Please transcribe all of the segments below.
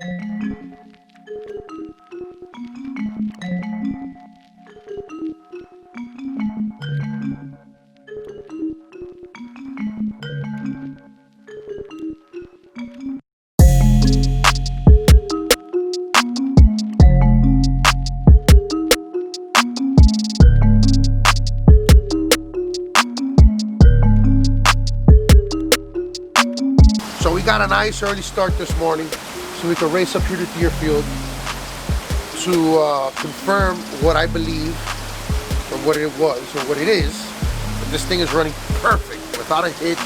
So we got a nice early start this morning, so we could race up here to Deerfield to confirm what I believe, or what it was, or what it is. This thing is running perfect, without a hitch.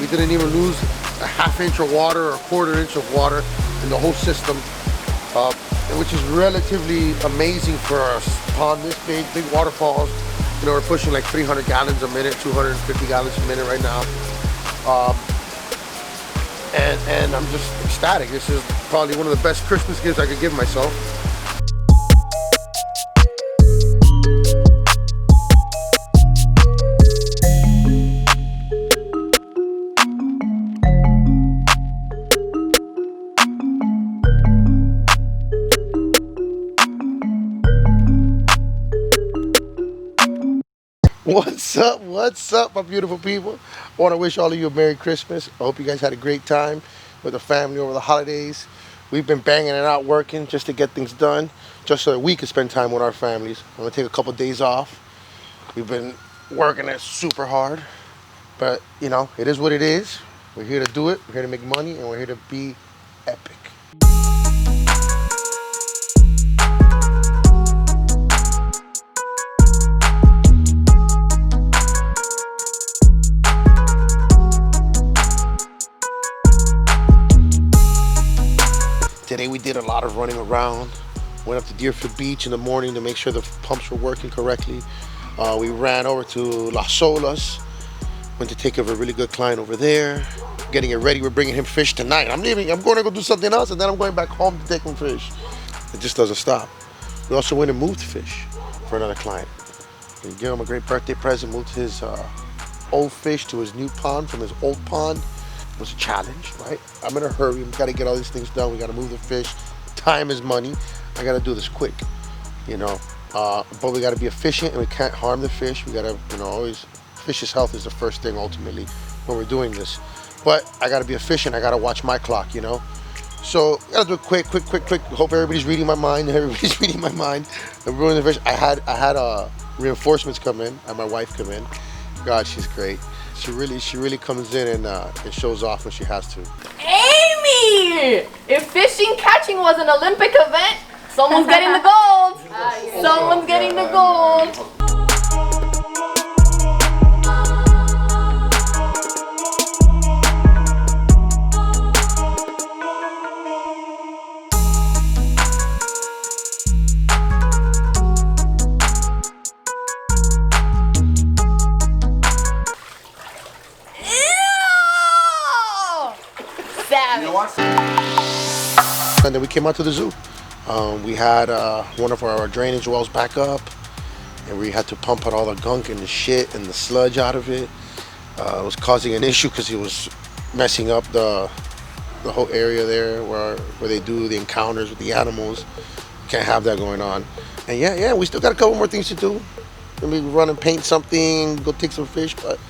We didn't even lose a half inch of water or a quarter inch of water in the whole system, which is relatively amazing for a pond this big waterfalls. You know, we're pushing like 300 gallons a minute, 250 gallons a minute right now. And I'm just ecstatic. This is probably one of the best Christmas gifts I could give myself. What's up, my beautiful people? I want to wish all of you a Merry Christmas. I hope you guys had a great time with the family over the holidays. We've been banging it out, working just to get things done, just so that we can spend time with our families. I'm going to take a couple days off. We've been working it super hard, but you know, it is what it is. We're here to do it, we're here to make money, and we're here to be epic. Today we did a lot of running around. Went up to Deerfield Beach in the morning to make sure the pumps were working correctly. We ran over to Las Solas. Went to take care of a really good client over there. Getting it ready, we're bringing him fish tonight. I'm leaving, I'm going to go do something else, and then I'm going back home to take him fish. It just doesn't stop. We also went and moved fish for another client. We gave him a great birthday present, moved his old fish to his new pond from his old pond. It was a challenge, right? I'm in a hurry. We got to get all these things done. We got to move the fish. Time is money. I got to do this quick, you know. But we got to be efficient, and we can't harm the fish. We got to, you know, always, fish's health is the first thing ultimately when we're doing this. But I got to be efficient. I got to watch my clock, you know. So I got to do it quick. Hope everybody's reading my mind. Everybody's reading my mind. I'm ruining the fish. I had reinforcements come in. I had my wife come in. God, she's great. She really comes in and shows off when she has to. Amy! If fishing catching was an Olympic event, someone's getting the gold. Someone's getting the gold. And then we came out to the zoo. We had one of our drainage wells back up, and we had to pump out all the gunk and the shit and the sludge out of it. It was causing an issue because it was messing up the whole area there where they do the encounters with the animals. Can't have that going on. And yeah, we still got a couple more things to do. Maybe run and paint something, go take some fish, but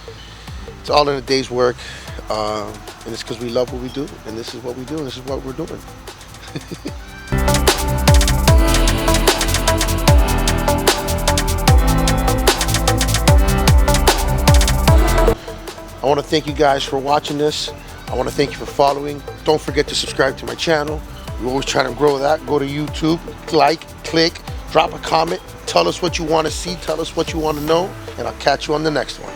it's all in a day's work. And it's because we love what we do, and this is what we do, and this is what we're doing. I want to thank you guys for watching this. I want to thank you for following. Don't forget to subscribe to my channel. We're always trying to grow that. Go to YouTube, like, click, drop a comment, tell us what you want to see, tell us what you want to know, and I'll catch you on the next one.